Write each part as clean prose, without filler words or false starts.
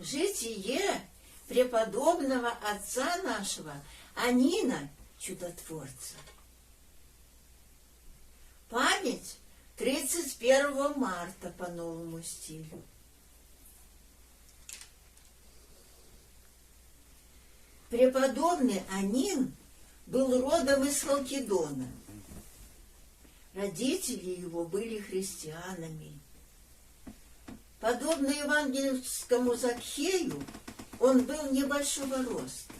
Житие преподобного отца нашего Анина Чудотворца. Память 31 марта по новому стилю. Преподобный Анин был родом из Халкидона. Родители его были христианами. Подобно евангельскому Закхею, он был небольшого роста,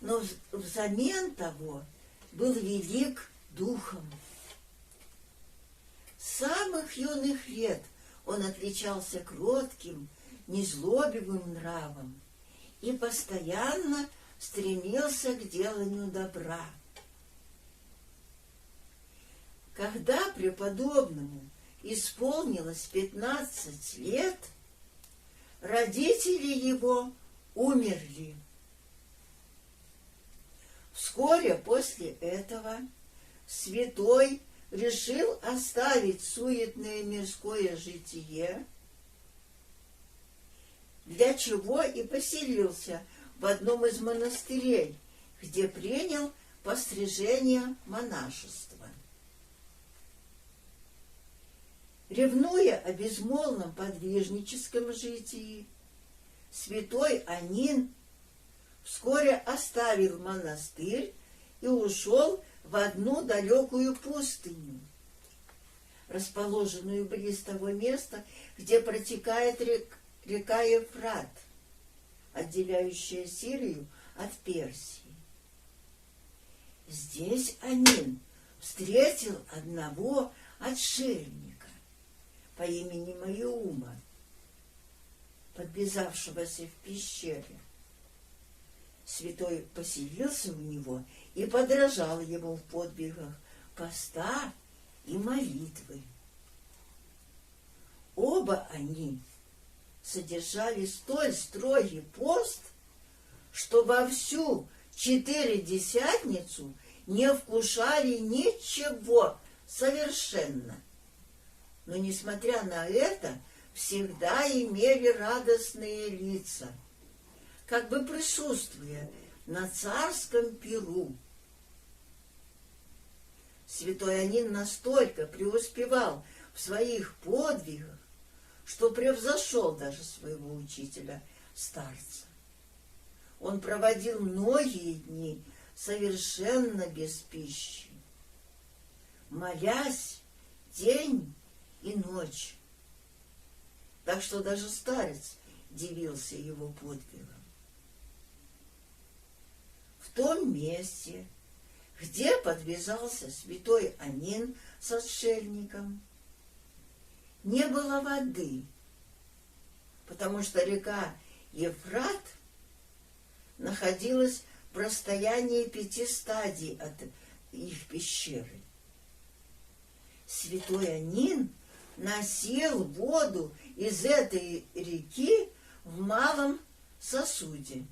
но взамен того был велик духом. С самых юных лет он отличался кротким, незлобивым нравом и постоянно стремился к деланию добра. Когда преподобному исполнилось 15 лет, родители его умерли. Вскоре после этого святой решил оставить суетное мирское житие, для чего и поселился в одном из монастырей, где принял пострижение монашества. Ревнуя о безмолвном подвижническом житии, святой Анин вскоре оставил монастырь и ушел в одну далекую пустыню, расположенную близ того места, где протекает река Ефрат, отделяющая Сирию от Персии. Здесь Анин встретил одного отшельника по имени Маюма, подвязавшегося в пещере. Святой поселился у него и подражал ему в подвигах поста и молитвы. Оба они содержали столь строгий пост, что во всю 40 не вкушали ничего совершенно. Но, несмотря на это, всегда имели радостные лица, как бы присутствуя на царском пиру. Святой Анин настолько преуспевал в своих подвигах, что превзошел даже своего учителя, старца. Он проводил многие дни совершенно без пищи, молясь день и ночь, так что даже старец дивился его подвигам. В том месте, где подвязался святой Анин с отшельником, не было воды, потому что река Ефрат находилась в расстоянии 5 стадий от их пещеры. Святой Анин носил воду из этой реки в малом сосуде,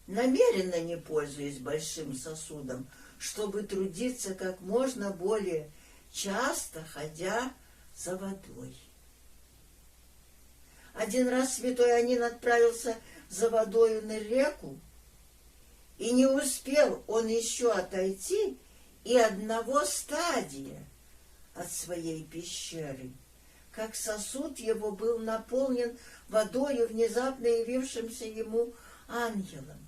намеренно не пользуясь большим сосудом, чтобы трудиться как можно более часто, ходя за водой. Один раз святой Анин отправился за водою на реку, и не успел он еще отойти и одного стадия от своей пещеры, как сосуд его был наполнен водою, внезапно явившимся ему ангелом.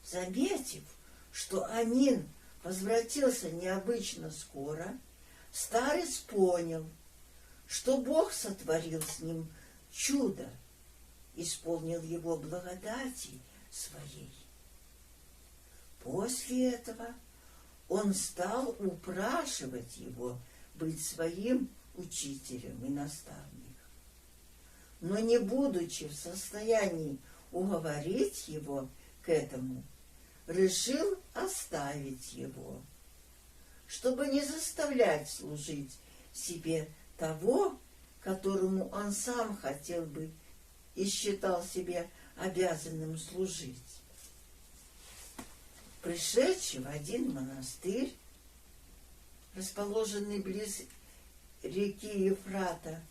Заметив, что Анин возвратился необычно скоро, старец понял, что Бог сотворил с ним чудо, исполнил его благодати своей. После этого он стал упрашивать его быть своим учителем и наставником. Но не будучи в состоянии уговорить его к этому, решил оставить его, чтобы не заставлять служить себе того, которому он сам хотел бы и считал себе обязанным служить. Пришедший в один монастырь, расположенный близ реки Ефрата,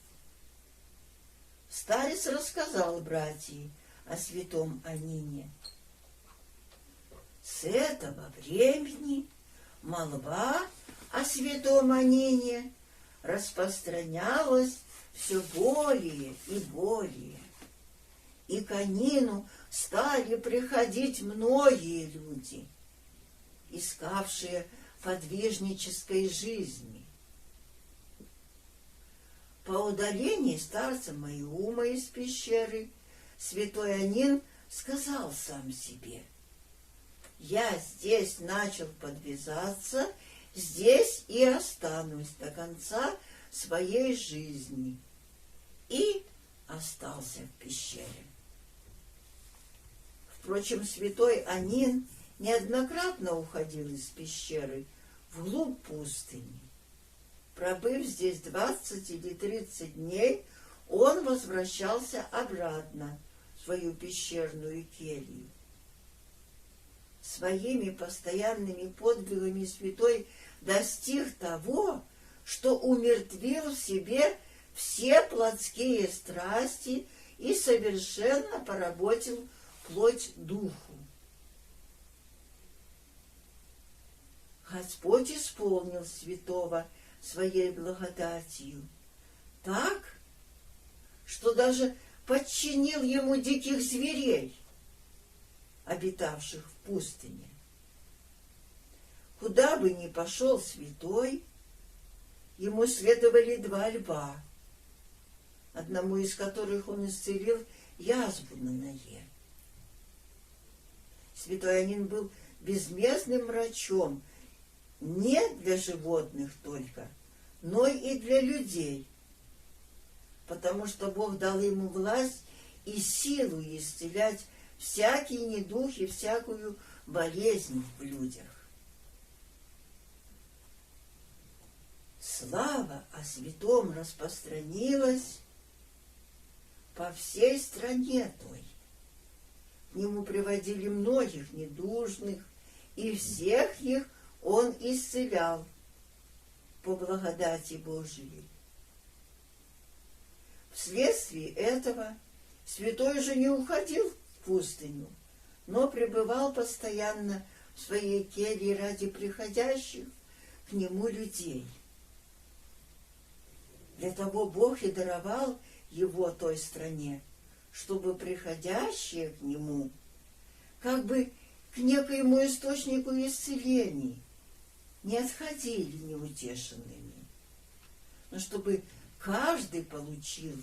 старец рассказал братьям о святом Анине. С этого времени молва о святом Анине распространялась все более и более. И к Анину стали приходить многие люди, искавшие подвижнической жизни. По удалении старца Моиума из пещеры святой Анин сказал сам себе: «Я здесь начал подвязаться, здесь и останусь до конца своей жизни». И остался в пещере. Впрочем, святой Анин неоднократно уходил из пещеры вглубь пустыни. Пробыв здесь 20 или 30 дней, он возвращался обратно в свою пещерную келью. Своими постоянными подвигами святой достиг того, что умертвил в себе все плотские страсти и совершенно поработил плоть духу. Господь исполнил святого своей благодатью так, что даже подчинил ему диких зверей, обитавших в пустыне. Куда бы ни пошел святой, ему следовали 2 льва, одному из которых он исцелил язву на ноге. Святой Анин был безмездным врачом не для животных только, но и для людей, потому что Бог дал ему власть и силу исцелять всякий недух и всякую болезнь в людях. Слава о святом распространилась по всей стране той. К нему приводили многих недужных, и всех их он исцелял по благодати Божией. Вследствие этого святой же не уходил в пустыню, но пребывал постоянно в своей келье ради приходящих к нему людей. Для того Бог и даровал его той стране, чтобы приходящие к нему как бы к некоему источнику исцелений не отходили неутешенными, но чтобы каждый получил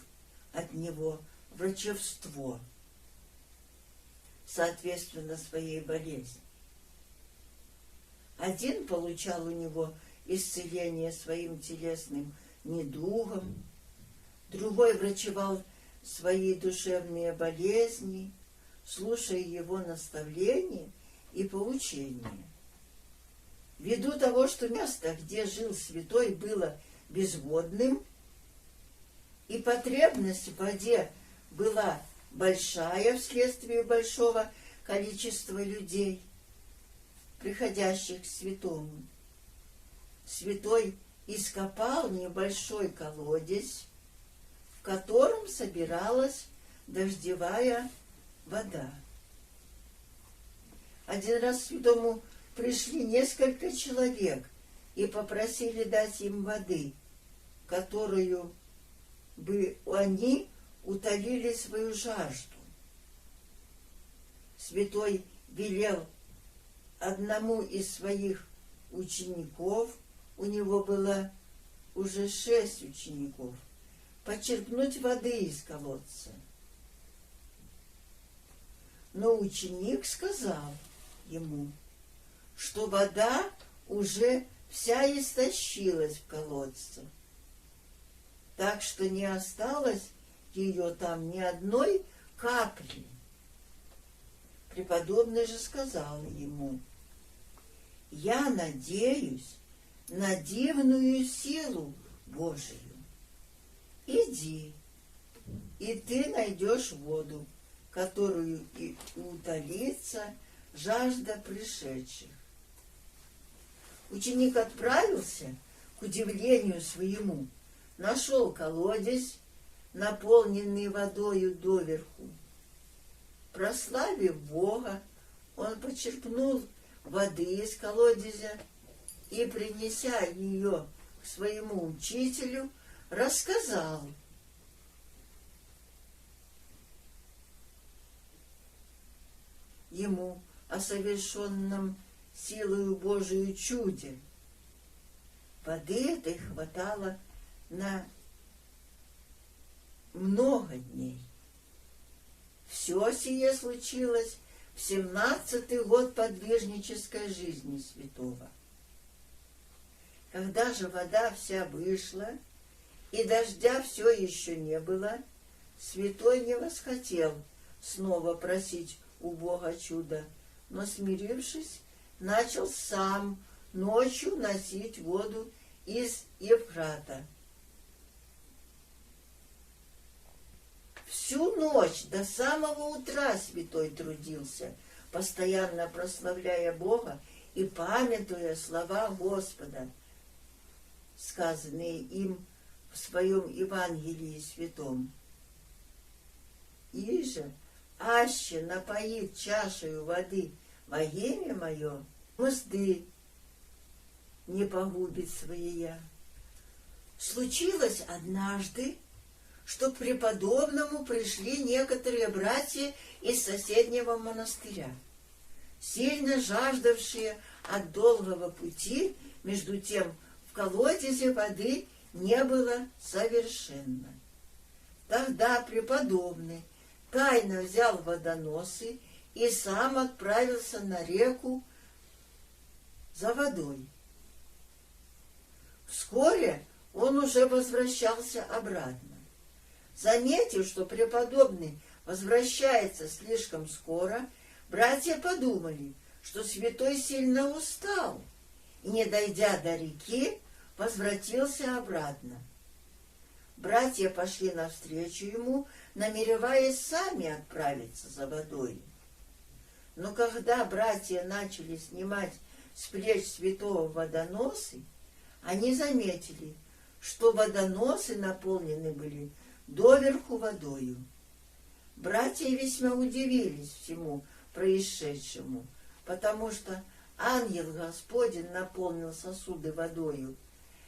от него врачевство соответственно своей болезни. Один получал у него исцеление своим телесным недугом, другой врачевал свои душевные болезни, слушая его наставления и поучения. Ввиду того, что место, где жил святой, было безводным, и потребность в воде была большая вследствие большого количества людей, приходящих к святому, святой ископал небольшой колодец, в котором собиралась дождевая вода. Один раз святому пришли несколько человек и попросили дать им воды, которую бы они утолили свою жажду. Святой велел одному из своих учеников, у него было уже 6 учеников, почерпнуть воды из колодца. Но ученик сказал ему, что вода уже вся истощилась в колодце, так что не осталось ее там ни одной капли. Преподобный же сказал ему: «Я надеюсь на дивную силу Божию. Иди, и ты найдешь воду, которую и утолится жажда пришедших». Ученик отправился, к удивлению своему, нашел колодец, наполненный водою доверху. Прославив Бога, он почерпнул воды из колодезя и, принеся ее к своему учителю, рассказал: ему о совершенном силою Божию чуде. Воды этой хватало на много дней. Все сие случилось в 17-й год подвижнической жизни святого. Когда же вода вся вышла, и дождя все еще не было, святой не восхотел снова просить у Бога чуда, но, смирившись, начал сам ночью носить воду из Евфрата. Всю ночь до самого утра святой трудился, постоянно прославляя Бога и памятуя слова Господа, сказанные им в своем Евангелии святом. «Иже, аще напоит чашею воды во имя мое, мзды не погубит своя». Случилось однажды, что к преподобному пришли некоторые братья из соседнего монастыря, сильно жаждавшие от долгого пути. Между тем в колодезе воды не было совершенно. Тогда преподобный тайно взял водоносы и сам отправился на реку за водой. Вскоре он уже возвращался обратно. Заметив, что преподобный возвращается слишком скоро, братья подумали, что святой сильно устал, и, не дойдя до реки, возвратился обратно. Братья пошли навстречу ему, намереваясь сами отправиться за водой. Но когда братья начали снимать с плеч святого водоносы, они заметили, что водоносы наполнены были доверху водою. Братья весьма удивились всему происшедшему, потому что ангел Господень наполнил сосуды водою,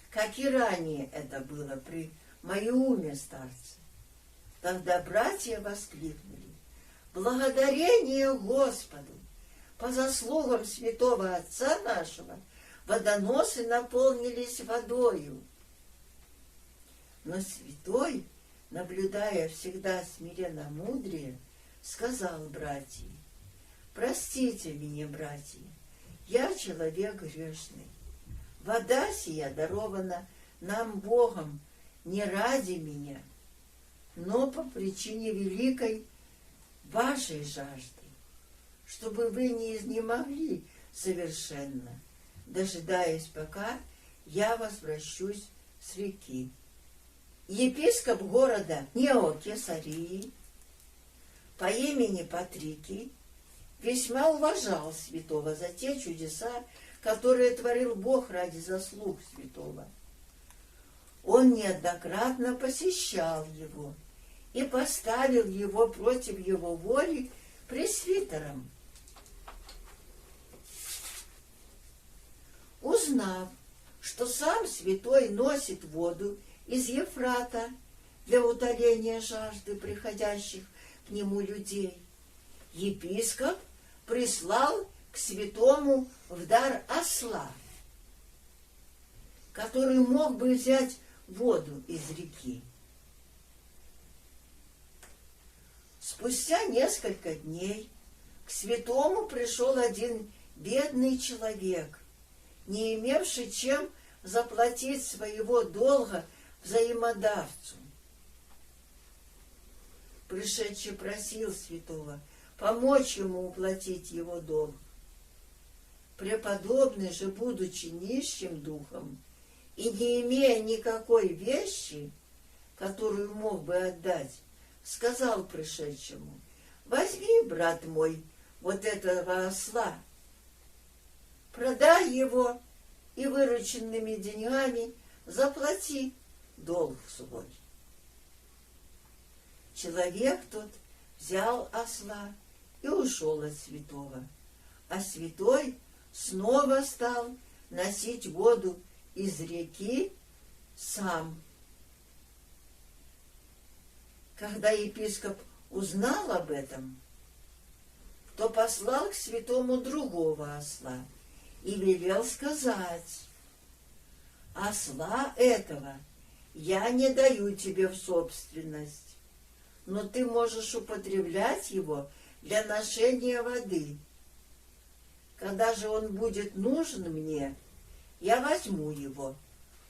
как и ранее это было при Моиуме старце. Тогда братья воскликнули: «Благодарение Господу! По заслугам святого Отца нашего водоносы наполнились водою». Но святой, наблюдая всегда смиренно мудрее, сказал братьям: «Простите меня, братья, я человек грешный. Вода сия дарована нам Богом не ради меня, но по причине великой вашей жажды, чтобы вы не изнемогли совершенно, дожидаясь, пока я возвращусь с реки». Епископ города Неокесарии по имени Патрикий весьма уважал святого за те чудеса, которые творил Бог ради заслуг святого. Он неоднократно посещал его и поставил его против его воли пресвитером. Узнав, что сам святой носит воду из Евфрата для утоления жажды приходящих к нему людей, епископ прислал к святому в дар осла, который мог бы взять воду из реки. Спустя несколько дней к святому пришел один бедный человек, не имевший чем заплатить своего долга взаимодавцу. Пришедший просил святого помочь ему уплатить его долг. Преподобный же, будучи нищим духом и не имея никакой вещи, которую мог бы отдать, сказал пришедшему: «Возьми, брат мой, вот этого осла, продай его и вырученными деньгами заплати долг свой». Человек тот взял осла и ушел от святого, а святой снова стал носить воду из реки сам. Когда епископ узнал об этом, то послал к святому другого осла и велел сказать: «Осла этого я не даю тебе в собственность, но ты можешь употреблять его для ношения воды. Когда же он будет нужен мне, я возьму его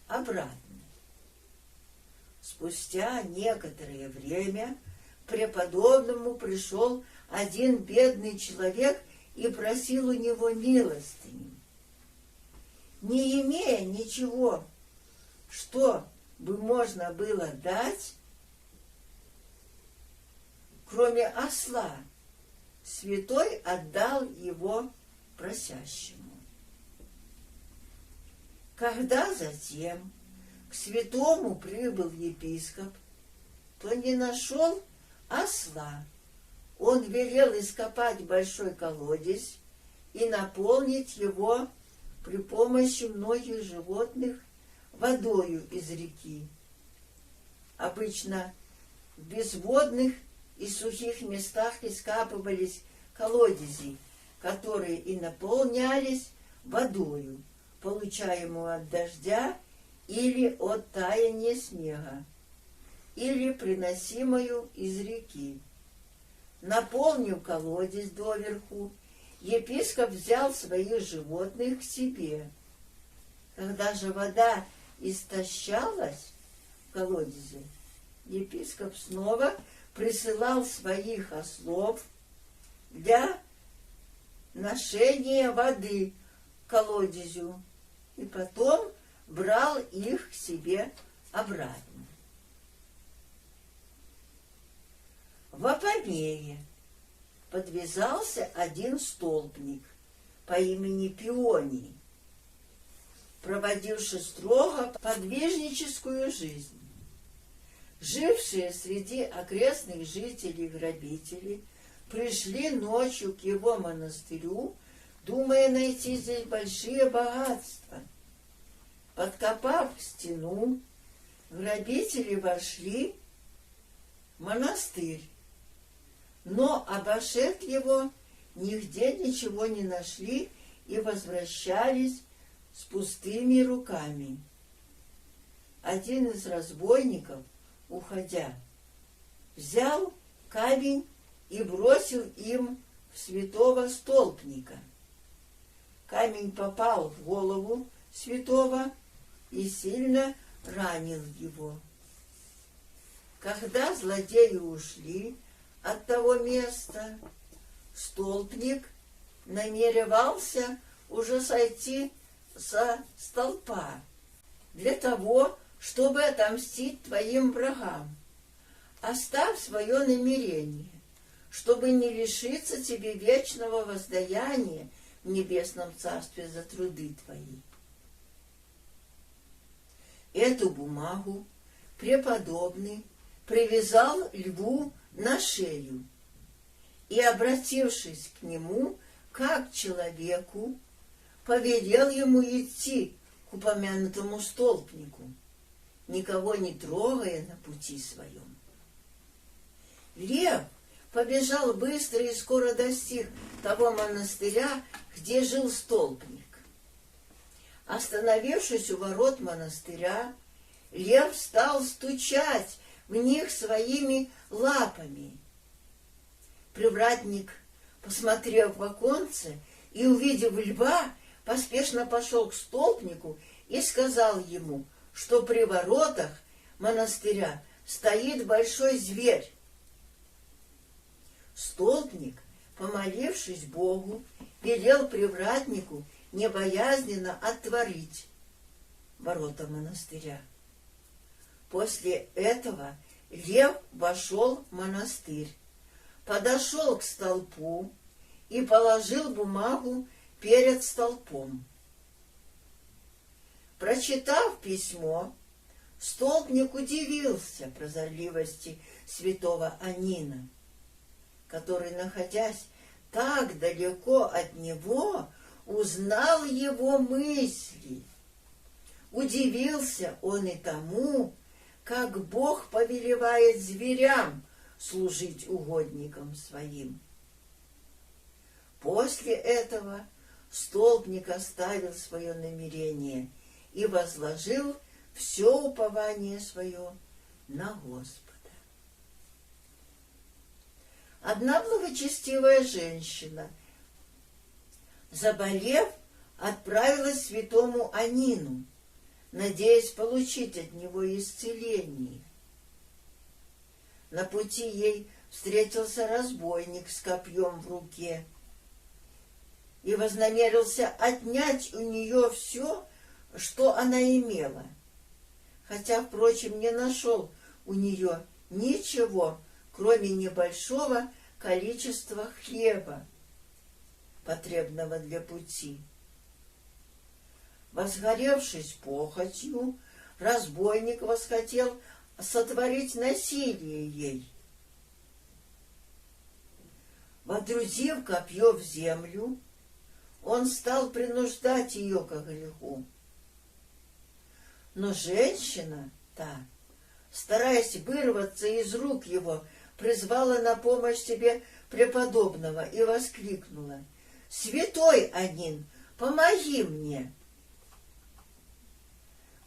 обратно». Спустя некоторое время к преподобному пришел один бедный человек и просил у него милостыню. Не имея ничего, что бы можно было дать, кроме осла, святой отдал его просящему. Когда затем к святому прибыл епископ, то не нашел осла. Он велел ископать большой колодец и наполнить его при помощи многих животных водою из реки. Обычно в безводных и сухих местах искапывались колодези, которые и наполнялись водою, получаемую от дождя или от таяния снега, или приносимую из реки. Наполнив колодец доверху, епископ взял своих животных к себе. Когда же вода истощалась в колодезе, епископ снова присылал своих ослов для ношения воды к колодезю и потом брал их к себе обратно. В Апамее подвязался один столпник по имени Пионий, проводивший строго подвижническую жизнь. Жившие среди окрестных жителей грабители пришли ночью к его монастырю, думая найти здесь большие богатства. Подкопав стену, грабители вошли в монастырь, но, обошед его, нигде ничего не нашли и возвращались с пустыми руками. Один из разбойников, уходя, взял камень и бросил им в святого столпника. Камень попал в голову святого и сильно ранил его. Когда злодеи ушли от того места, столпник намеревался уже сойти со столпа для того, чтобы отомстить твоим врагам. Оставь свое намерение, чтобы не лишиться тебе вечного воздаяния в небесном царстве за труды твои. Эту бумагу преподобный привязал льву на шею и, обратившись к нему, как к человеку, повелел ему идти к упомянутому столпнику, никого не трогая на пути своем. Лев побежал быстро и скоро достиг того монастыря, где жил столпник. Остановившись у ворот монастыря, лев стал стучать в них своими лапами. Привратник, посмотрев в оконце и увидев льва, поспешно пошел к столпнику и сказал ему, что при воротах монастыря стоит большой зверь. Столпник, помолившись Богу, велел привратнику небоязненно отворить ворота монастыря. После этого лев вошел в монастырь, подошел к столпу и положил бумагу перед столпом. Прочитав письмо, Столпник удивился прозорливости святого Анина, который, находясь так далеко от него, узнал его мысли. Удивился он и тому, как Бог повелевает зверям служить угодникам своим. После этого столпник оставил свое намерение и возложил все упование свое на Господа. Одна благочестивая женщина, заболев, отправилась к святому Анину, надеясь получить от него исцеление. На пути ей встретился разбойник с копьем в руке и вознамерился отнять у нее все, что она имела, хотя, впрочем, не нашел у нее ничего, кроме небольшого количества хлеба, потребного для пути. Возгоревшись похотью, разбойник восхотел сотворить насилие ей. Водрузив копье в землю, он стал принуждать ее к греху. Но женщина та, стараясь вырваться из рук его, призвала на помощь себе преподобного и воскликнула: «Святой Анин, помоги мне!»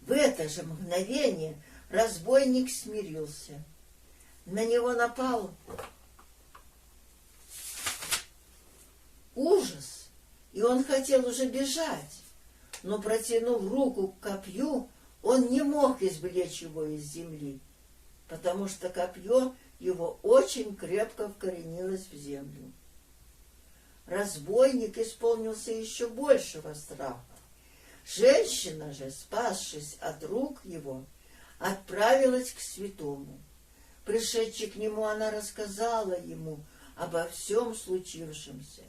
В это же мгновение разбойник смирился. На него напал ужас, и он хотел уже бежать, но, протянув руку к копью, он не мог извлечь его из земли, потому что копье его очень крепко вкоренилось в землю. Разбойник исполнился еще большего страха. Женщина же, спасшись от рук его, отправилась к святому. Пришедшей к нему, она рассказала ему обо всем случившемся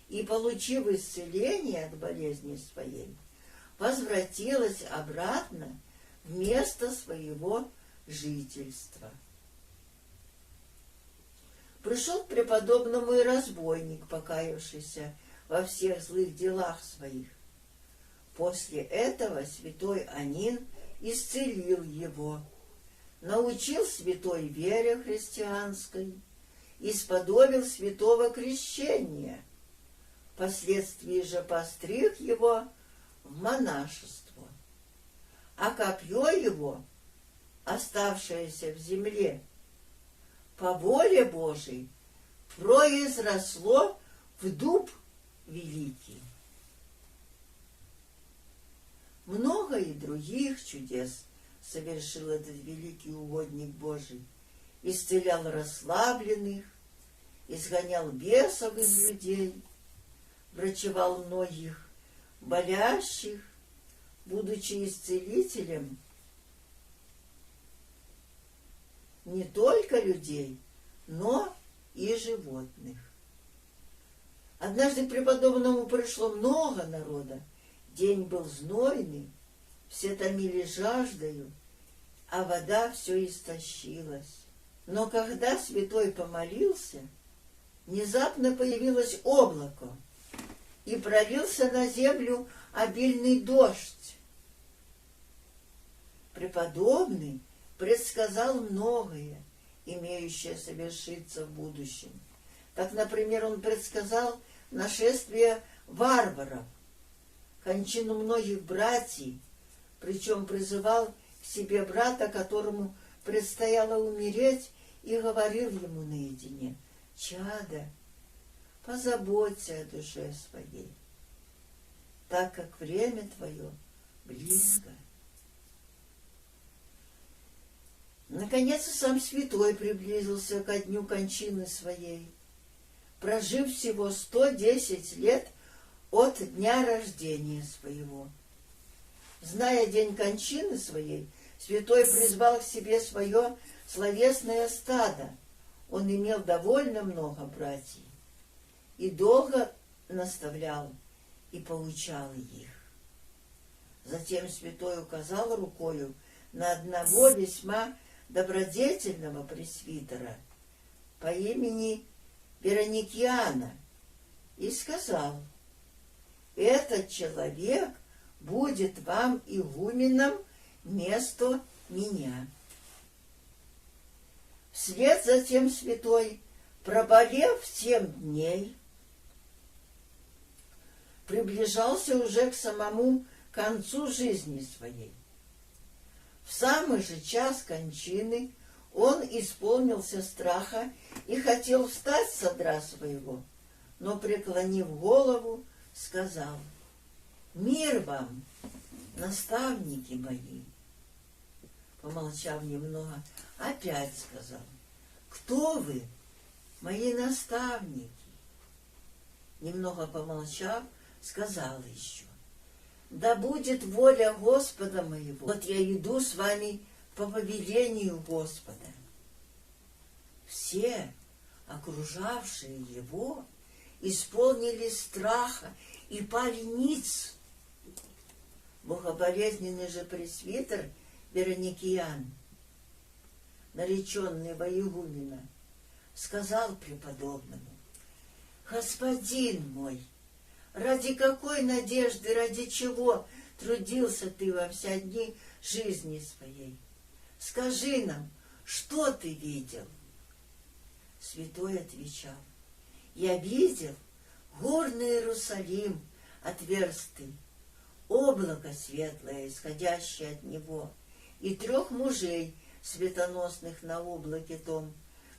и, получив исцеление от болезни своей, возвратилась обратно в место своего жительства. Пришел к преподобному и разбойник, покаявшийся во всех злых делах своих. После этого святой Анин исцелил его, научил святой вере христианской и сподобил святого крещения, впоследствии же постриг его в монашество, а копье его, оставшееся в земле, по воле Божией произросло в дуб великий. Много и других чудес совершил этот великий угодник Божий. Исцелял расслабленных, изгонял бесов из людей, врачевал многих болящих, будучи исцелителем не только людей, но и животных. Однажды к преподобному пришло много народа. День был знойный, все томили жаждою, а вода все истощилась. Но когда святой помолился, внезапно появилось облако, и пролился на землю обильный дождь. Преподобный предсказал многое, имеющее совершиться в будущем. Так, например, он предсказал нашествие варваров, кончину многих братьев, причем призывал к себе брата, которому предстояло умереть, и говорил ему наедине: «Чадо, позаботься о душе своей, так как время твое близко». Наконец и сам святой приблизился ко дню кончины своей, прожив всего 110 лет от дня рождения своего. Зная день кончины своей, святой призвал к себе свое словесное стадо. Он имел довольно много братьев и долго наставлял и поучал их. Затем святой указал рукою на одного весьма добродетельного пресвитера по имени Вероникиана и сказал: «Этот человек будет вам игуменом вместо меня». Вслед за тем святой, проболев 7 дней, приближался уже к самому концу жизни своей. В самый же час кончины он исполнился страха и хотел встать с одра своего, но, преклонив голову, сказал: «Мир вам, наставники мои!» Помолчав немного, опять сказал: «Кто вы, мои наставники?» Немного помолчав, сказал еще: «Да будет воля Господа моего, вот я иду с вами по повелению Господа». Все, окружавшие его, исполнились страха и пали ниц. Богобоязненный же пресвитер Вероникиан, нареченный во игумена, сказал преподобному: «Господин мой, ради какой надежды, ради чего трудился ты во все дни жизни своей? Скажи нам, что ты видел?» Святой отвечал: «Я видел горный Иерусалим отверстый, облако светлое, исходящее от него, и 3 мужей, светоносных на облаке том,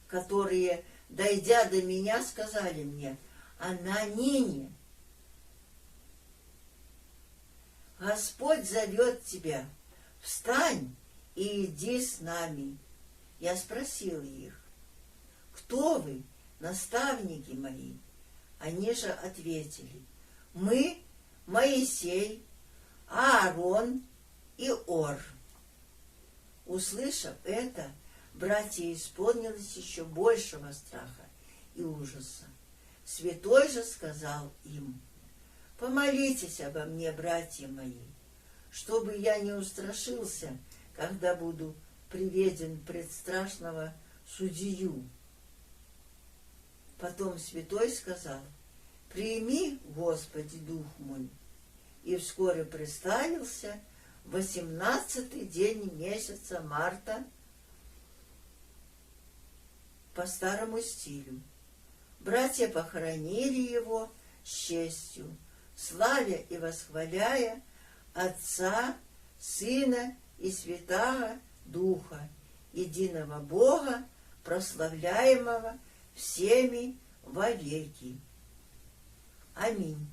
которые, дойдя до меня, сказали мне: она ныне. Господь зовет тебя, встань и иди с нами». Я спросил их: «Кто вы, наставники мои?» Они же ответили: «Мы Моисей, Аарон и Ор». Услышав это, братья исполнились еще большего страха и ужаса. Святой же сказал им: «Помолитесь обо мне, братья мои, чтобы я не устрашился, когда буду приведен пред страшного судью». Потом святой сказал: «Прими, Господи, дух мой», и вскоре представился 18-й день месяца марта по старому стилю. Братья похоронили его с честью, славя и восхваляя Отца, Сына и Святаго Духа, единого Бога, прославляемого всеми вовеки. Аминь.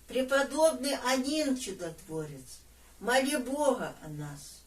Преподобный Анин, чудотворец, моли Бога о нас.